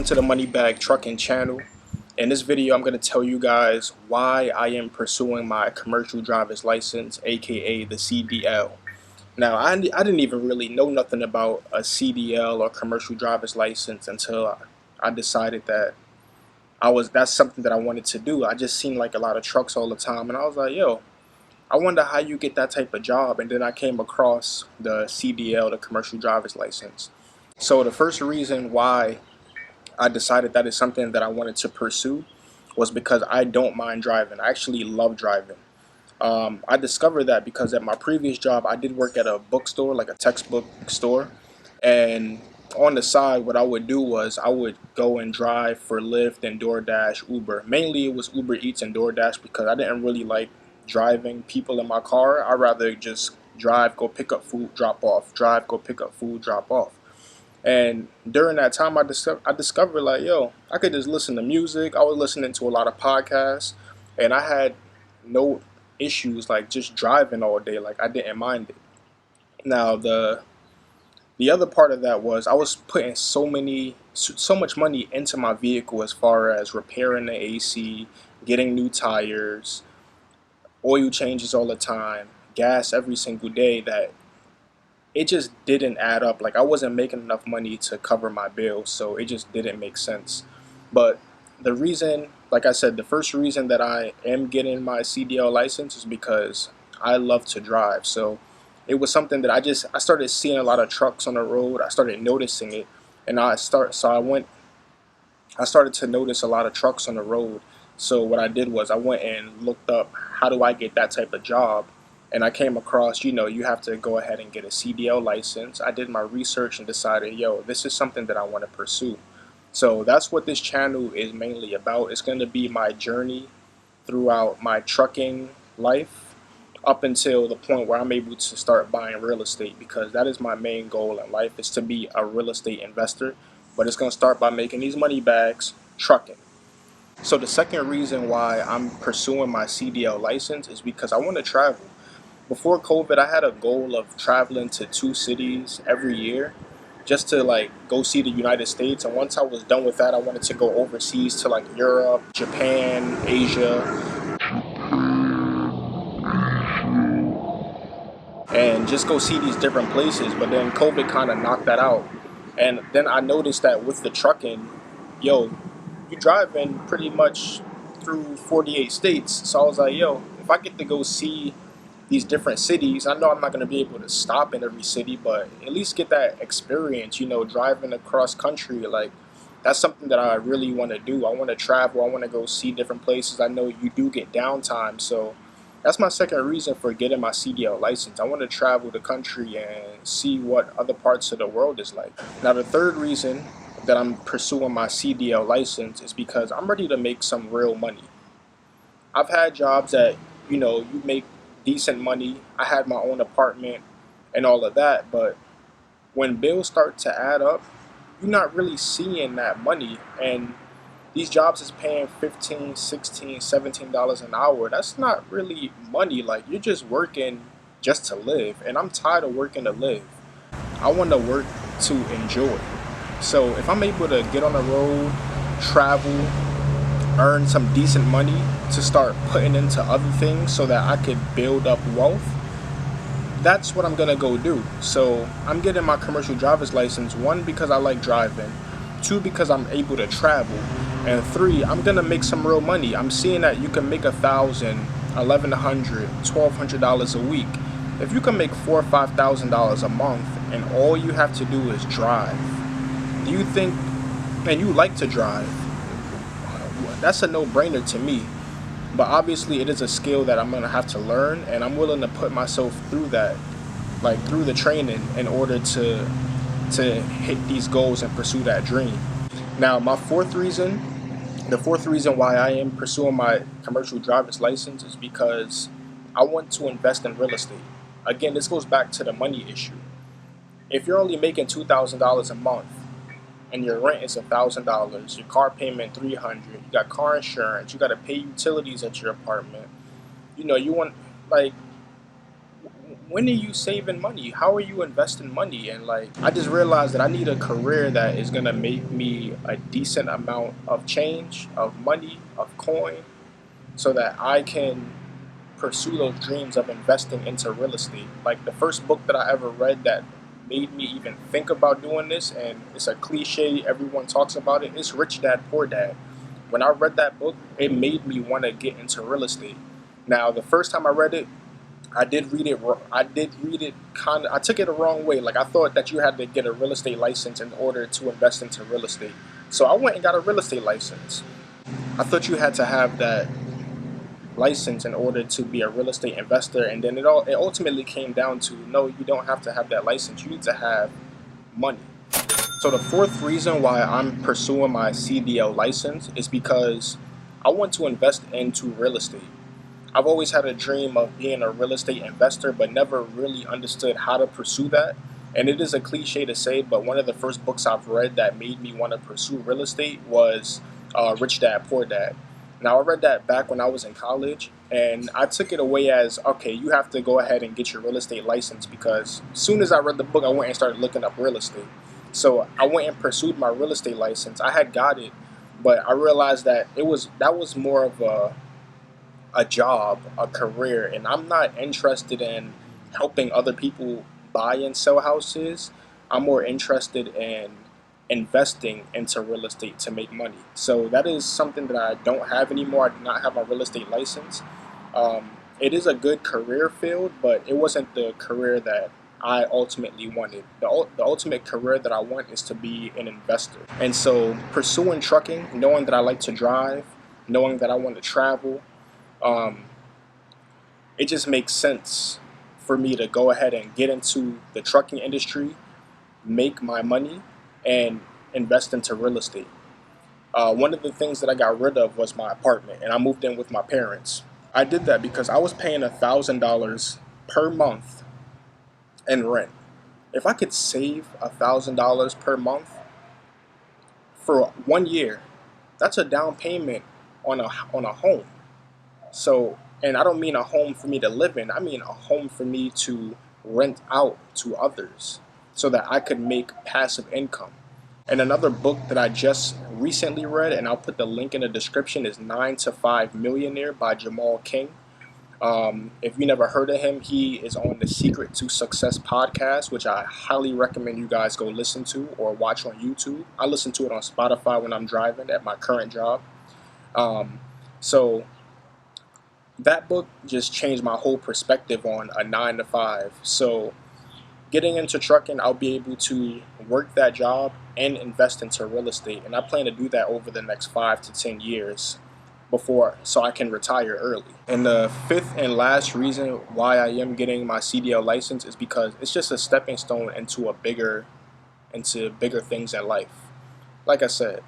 to the MoneyBagTruckn channel. In this video, I'm going to tell you guys why I am pursuing my commercial driver's license, aka the CDL. Now, I didn't even really know nothing about a CDL or commercial driver's license until I decided that that's something that I wanted to do. I just seen like a lot of trucks all the time, and I was like, yo, I wonder how you get that type of job. And then I came across the CDL, the commercial driver's license. So the first reason why I decided that is something that I wanted to pursue was because I don't mind driving. I actually love driving. I discovered that because at my previous job, I did work at a bookstore, like a textbook store. And on the side, what I would do was I would go and drive for Lyft and DoorDash, Uber. Mainly it was Uber Eats and DoorDash because I didn't really like driving people in my car. I'd rather just drive, go pick up food, drop off, drive, go pick up food, drop off. And during that time, I discovered like, yo, I could just listen to music. I was listening to a lot of podcasts, and I had no issues like just driving all day. Like I didn't mind it. Now the other part of that was I was putting so much money into my vehicle as far as repairing the AC, getting new tires, oil changes all the time, gas every single day, that it just didn't add up. Like I wasn't making enough money to cover my bills, so it just didn't make sense. But the reason, like I said, the first reason that I am getting my CDL license is because I love to drive. So it was something that I started seeing a lot of trucks on the road. I started noticing it, and I started to notice a lot of trucks on the road. So what I did was I went and looked up, how do I get that type of job? And I came across, you have to go ahead and get a CDL license. I did my research and decided, yo, this is something that I want to pursue. So that's what this channel is mainly about. It's going to be my journey throughout my trucking life up until the point where I'm able to start buying real estate, because that is my main goal in life, is to be a real estate investor. But it's going to start by making these money bags trucking. So the second reason why I'm pursuing my CDL license is because I want to travel. Before COVID, I had a goal of traveling to 2 cities every year just to like go see the United States. And once I was done with that, I wanted to go overseas to like Europe, Japan, Asia, and just go see these different places. But then COVID kind of knocked that out. And then I noticed that with the trucking, yo, you driving pretty much through 48 states. So I was like, yo, if I get to go see these different cities, I know I'm not going to be able to stop in every city, but at least get that experience, driving across country. Like that's something that I really want to do. I want to travel. I want to go see different places. I know you do get downtime, so that's my second reason for getting my CDL license. I want to travel the country and see what other parts of the world is like. Now the third reason that I'm pursuing my CDL license is because I'm ready to make some real money. I've had jobs that, you make decent money. I had my own apartment and all of that, but when bills start to add up, you're not really seeing that money. And these jobs is paying $15, $16, $17 an hour. That's not really money. Like you're just working just to live, and I'm tired of working to live. I want to work to enjoy. So if I'm able to get on the road, travel, earn some decent money to start putting into other things so that I could build up wealth, that's what I'm gonna go do. So I'm getting my commercial driver's license, 1, because I like driving, 2, because I'm able to travel, and 3, I'm gonna make some real money. I'm seeing that you can make $1,000, $1,100, $1,200 a week. If you can make $4,000 or $5,000 a month and all you have to do is drive, do you think, and you like to drive, that's a no-brainer to me. But obviously it is a skill that I'm going to have to learn, and I'm willing to put myself through that, like through the training, in order to hit these goals and pursue that dream. Now the fourth reason why I am pursuing my commercial driver's license is because I want to invest in real estate. Again, this goes back to the money issue. If you're only making $2,000 a month, and your rent is $1,000, your car payment $300, you got car insurance, you got to pay utilities at your apartment. You want, like, when are you saving money? How are you investing money? And like, I just realized that I need a career that is gonna make me a decent amount of change, of money, of coin, so that I can pursue those dreams of investing into real estate. Like the first book that I ever read that made me even think about doing this, and it's a cliche, everyone talks about it, it's Rich Dad Poor Dad. When I read that book, it made me want to get into real estate. Now, the first time I read it, I did read it. I did read it kind of. I took it the wrong way. Like I thought that you had to get a real estate license in order to invest into real estate. So I went and got a real estate license. I thought you had to have that license in order to be a real estate investor, and then it ultimately came down to no, you don't have to have that license. You need to have money. So the fourth reason why I'm pursuing my CDL license is because I want to invest into real estate. I've always had a dream of being a real estate investor, but never really understood how to pursue that. And it is a cliche to say, but one of the first books I've read that made me want to pursue real estate was Rich Dad Poor Dad. Now, I read that back when I was in college, and I took it away as, okay, you have to go ahead and get your real estate license, because as soon as I read the book, I went and started looking up real estate. So I went and pursued my real estate license. I had got it, but I realized that that was more of a job, a career, and I'm not interested in helping other people buy and sell houses. I'm more interested in investing into real estate to make money. So that is something that I don't have anymore. I do not have my real estate license. It is a good career field, but it wasn't the career that I ultimately wanted. The ultimate career that I want is to be an investor. And so pursuing trucking, knowing that I like to drive, knowing that I want to travel, it just makes sense for me to go ahead and get into the trucking industry, make my money, and invest into real estate. One of the things that I got rid of was my apartment, and I moved in with my parents. I did that because I was paying $1,000 per month in rent. If I could save $1,000 per month for 1 year, that's a down payment on a home. So, and I don't mean a home for me to live in, I mean a home for me to rent out to others so that I could make passive income. And another book that I just recently read, and I'll put the link in the description, is 9 to 5 Millionaire by Jamal King. If you never heard of him, he is on the Secret to Success podcast, which I highly recommend you guys go listen to or watch on YouTube. I listen to it on Spotify when I'm driving at my current job. So that book just changed my whole perspective on a 9 to 5. So getting into trucking, I'll be able to work that job and invest into real estate. And I plan to do that over the next 5 to 10 years so I can retire early. And the fifth and last reason why I am getting my CDL license is because it's just a stepping stone into bigger things in life. Like I said,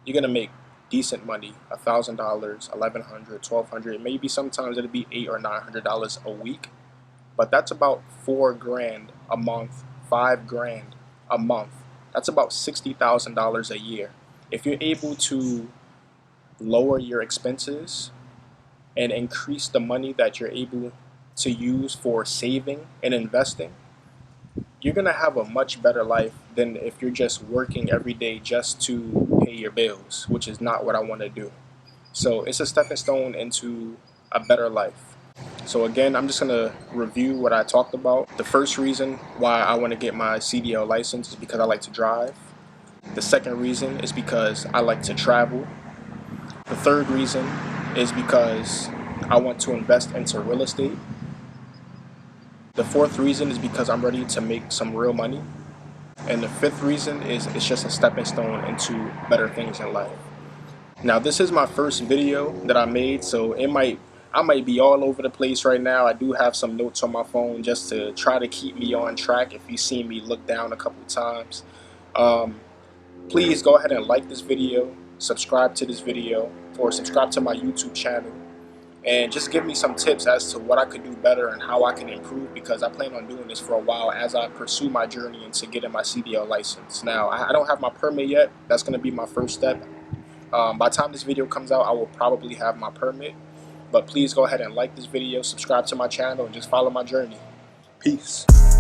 you're gonna make decent money, $1,000, $1,100, $1,200, maybe sometimes it'll be $800 or $900 a week, but that's about $4,000 a month, $5,000 a month. That's about $60,000 a year. If you're able to lower your expenses and increase the money that you're able to use for saving and investing, you're gonna have a much better life than if you're just working every day just to pay your bills, which is not what I want to do. So it's a stepping stone into a better life. So again, I'm just gonna review what I talked about. The first reason why I want to get my CDL license is because I like to drive. The second reason is because I like to travel. The third reason is because I want to invest into real estate. The fourth reason is because I'm ready to make some real money. And the fifth reason is it's just a stepping stone into better things in life. Now, this is my first video that I made, so I might be all over the place right now. I do have some notes on my phone just to try to keep me on track if you see me look down a couple times. Please go ahead and like this video, subscribe to this video, or subscribe to my YouTube channel, and just give me some tips as to what I could do better and how I can improve, because I plan on doing this for a while as I pursue my journey into getting my CDL license. Now, I don't have my permit yet. That's going to be my first step. By the time this video comes out, I will probably have my permit. But please go ahead and like this video, subscribe to my channel, and just follow my journey. Peace.